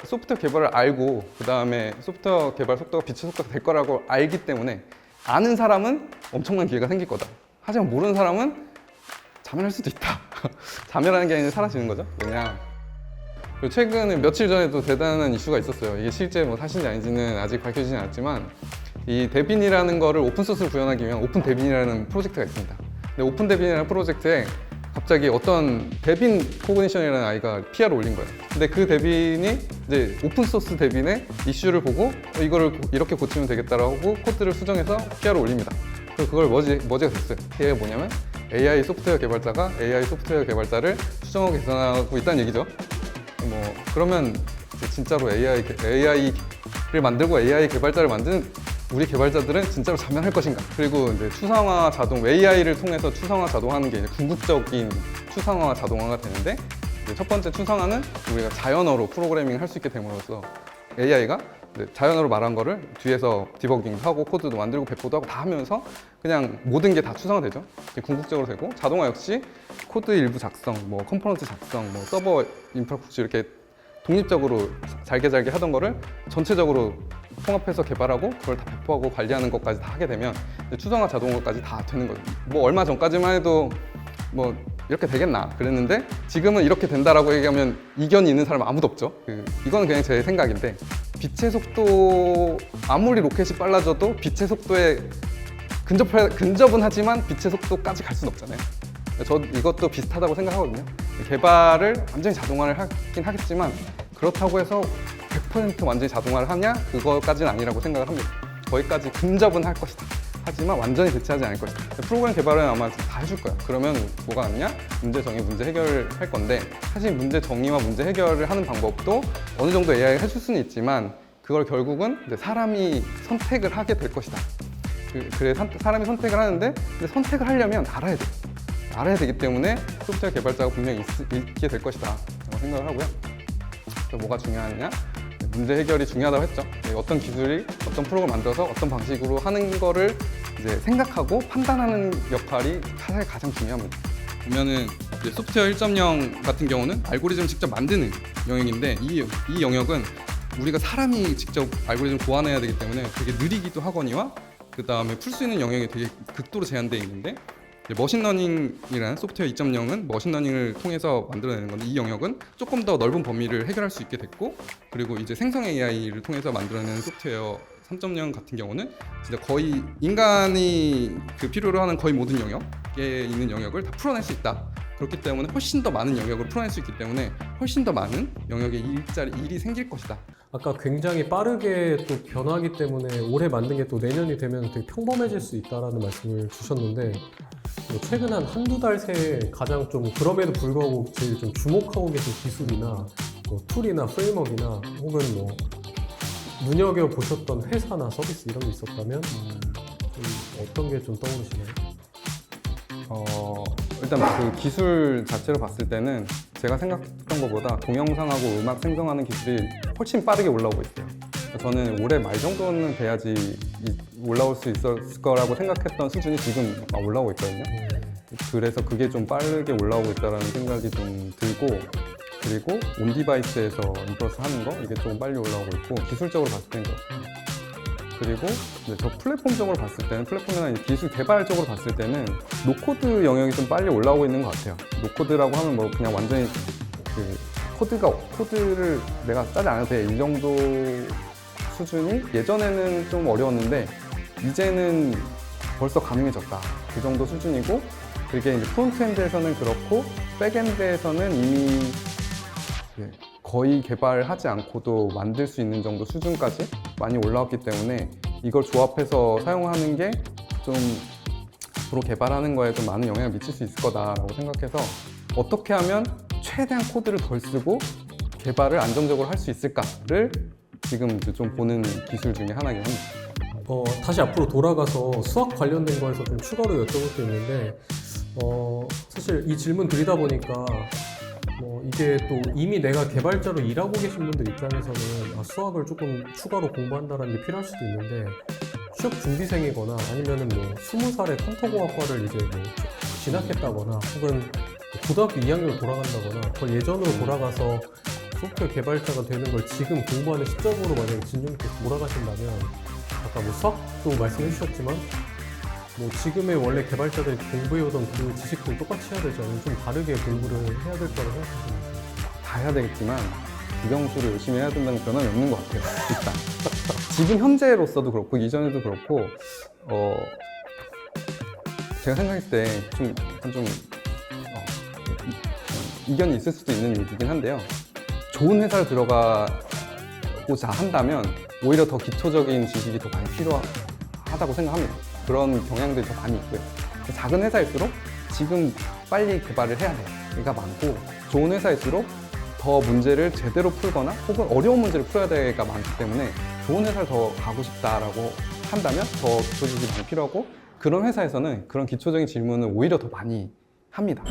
소프트웨어 개발을 알고 그 다음에 소프트웨어 개발 속도가 빛의 속도가 될 거라고 알기 때문에 아는 사람은 엄청난 기회가 생길 거다. 하지만 모르는 사람은 자멸할 수도 있다. 자멸하는 게 아니라 사라지는 거죠. 그냥. 그리고 최근에 며칠 전에도 대단한 이슈가 있었어요. 이게 실제 뭐 사실인지 아닌지는 아직 밝혀지진 않았지만 이 데빈이라는 거를 오픈소스로 구현하기 위한 오픈 데빈이라는 프로젝트가 있습니다. 근데 오픈 데빈이라는 프로젝트에 갑자기 어떤 데빈 코그니션이라는 아이가 PR을 올린 거예요. 근데 그 데빈이 이제 오픈소스 데빈의 이슈를 보고 이거를 이렇게 고치면 되겠다라고 코드를 수정해서 PR을 올립니다. 그래서 그걸 머지가 됐어요. 그게 뭐냐면 AI 소프트웨어 개발자가 AI 소프트웨어 개발자를 수정하고 개선하고 있다는 얘기죠. 뭐 그러면 이제 진짜로 AI를 만들고 AI 개발자를 만든 우리 개발자들은 진짜로 자멸할 것인가? 그리고 이제 추상화 자동, AI를 통해서 추상화 자동화하는 게 이제 궁극적인 추상화 자동화가 되는데 이제 첫 번째 추상화는 우리가 자연어로 프로그래밍을 할 수 있게 됨으로써 AI가 자연어로 말한 거를 뒤에서 디버깅도 하고 코드도 만들고 배포도 하고 다 하면서 그냥 모든 게 다 추상화되죠. 궁극적으로 되고 자동화 역시 코드 일부 작성, 뭐 컴포넌트 작성, 뭐 서버 인프라스트럭처 이렇게 독립적으로 잘게 하던 거를 전체적으로 통합해서 개발하고 그걸 다 배포하고 관리하는 것까지 다 하게 되면 추상화 자동화까지 다 되는 거죠. 뭐 얼마 전까지만 해도 뭐 이렇게 되겠나 그랬는데 지금은 이렇게 된다라고 얘기하면 이견이 있는 사람은 아무도 없죠. 이거는 그냥 제 생각인데 빛의 속도 아무리 로켓이 빨라져도 빛의 속도에 근접은 하지만 빛의 속도까지 갈 수는 없잖아요. 저 이것도 비슷하다고 생각하거든요. 개발을 완전히 자동화를 하긴 하겠지만 그렇다고 해서 100% 완전히 자동화를 하냐? 그거까지는 아니라고 생각을 합니다. 거기까지 근접은 할 것이다. 하지만 완전히 대체하지 않을 것이다. 프로그램 개발은 아마 다 해줄 거야. 그러면 뭐가 남냐? 문제 정의, 문제 해결을 할 건데 사실 문제 정의와 문제 해결을 하는 방법도 어느 정도 AI가 해줄 수는 있지만 그걸 결국은 이제 사람이 선택을 하게 될 것이다. 그래 사람이 선택을 하는데 근데 선택을 하려면 알아야 돼. 알아야 되기 때문에 소프트웨어 개발자가 분명히 있게 될 것이다 라고 생각을 하고요. 또 뭐가 중요하냐? 문제 해결이 중요하다고 했죠. 어떤 기술이 어떤 프로그램을 만들어서 어떤 방식으로 하는 거를 이제 생각하고 판단하는 역할이 사실 가장 중요합니다. 보면은 이제 소프트웨어 1.0 같은 경우는 알고리즘을 직접 만드는 영역인데 이 영역은 우리가 사람이 직접 알고리즘을 고안해야 되기 때문에 되게 느리기도 하거니와 그 다음에 풀 수 있는 영역이 되게 극도로 제한되어 있는데 머신러닝이라는 소프트웨어 2.0은 머신러닝을 통해서 만들어내는 건데 이 영역은 조금 더 넓은 범위를 해결할 수 있게 됐고 그리고 이제 생성 AI를 통해서 만들어내는 소프트웨어 3.0 같은 경우는 진짜 거의 인간이 필요로 하는 거의 모든 영역에 있는 영역을 다 풀어낼 수 있다. 그렇기 때문에 훨씬 더 많은 영역을 풀어낼 수 있기 때문에 훨씬 더 많은 영역의 일이 생길 것이다. 아까 굉장히 빠르게 또 변하기 때문에 올해 만든 게 또 내년이 되면 되게 평범해질 수 있다라는 말씀을 주셨는데 뭐 최근 한 한두 달 새에 가장 좀 그럼에도 불구하고 제일 좀 주목하고 계신 기술이나 뭐 툴이나 프레임워크나 혹은 뭐 눈여겨보셨던 회사나 서비스 이런 게 있었다면 좀 어떤 게 좀 떠오르시나요? 일단 그 기술 자체로 봤을 때는 제가 생각했던 것보다 동영상하고 음악 생성하는 기술이 훨씬 빠르게 올라오고 있어요. 저는 올해 말 정도는 돼야지 올라올 수 있을 거라고 생각했던 수준이 지금 올라오고 있거든요. 그래서 그게 좀 빠르게 올라오고 있다는 생각이 좀 들고 그리고 온 디바이스에서 인플러스 하는 거 이게 조금 빨리 올라오고 있고 기술적으로 봤을 때는 그렇습니다. 그리고 저 플랫폼적으로 봤을 때는 플랫폼이나 기술 개발적으로 봤을 때는 노코드 영역이 좀 빨리 올라오고 있는 것 같아요. 노코드라고 하면 뭐 그냥 완전히 코드를 내가 짜지 않아도 돼 이 정도 수준이 예전에는 좀 어려웠는데 이제는 벌써 가능해졌다 그 정도 수준이고 그게 이제 프론트엔드에서는 그렇고 백엔드에서는 이미 거의 개발하지 않고도 만들 수 있는 정도 수준까지 많이 올라왔기 때문에 이걸 조합해서 사용하는 게 좀 앞으로 개발하는 거에 좀 많은 영향을 미칠 수 있을 거다라고 생각해서 어떻게 하면 최대한 코드를 덜 쓰고 개발을 안정적으로 할 수 있을까를 지금 좀 보는 기술 중에 하나이긴 합니다. 다시 앞으로 돌아가서 수학 관련된 거에서 좀 추가로 여쭤볼 게 있는데 사실 이 질문 드리다 보니까 이게 또 이미 내가 개발자로 일하고 계신 분들 입장에서는 수학을 조금 추가로 공부한다는 게 필요할 수도 있는데 취업 준비생이거나 아니면은 20살에 컴퓨터공학과를 이제 진학했다거나 혹은 고등학교 2학년으로 돌아간다거나 더 예전으로 돌아가서 소프트웨어 개발자가 되는 걸 지금 공부하는 시점으로 만약에 진중님께서 몰아가신다면 아까 뭐 수학도 말씀해 주셨지만 뭐 지금의 원래 개발자들이 공부해오던 그 지식도 똑같이 해야 되지 않아요? 좀 다르게 공부를 해야 될 거라고 생각하십니다. 다 해야 되겠지만 국영수를 열심히 해야 된다는 변함이 없는 것 같아요. 일단 지금 현재로서도 그렇고 이전에도 그렇고 제가 생각했을 때 좀 이견이 있을 수도 있는 얘기긴 한데요. 좋은 회사를 들어가고자 한다면 오히려 더 기초적인 지식이 더 많이 필요하다고 생각합니다. 그런 경향들이 더 많이 있고요. 작은 회사일수록 지금 빨리 개발을 해야 돼가 많고, 좋은 회사일수록 더 문제를 제대로 풀거나 혹은 어려운 문제를 풀어야 돼가 많기 때문에 좋은 회사를 더 가고 싶다라고 한다면 더 기초 지식이 많이 필요하고, 그런 회사에서는 그런 기초적인 질문을 오히려 더 많이 합니다.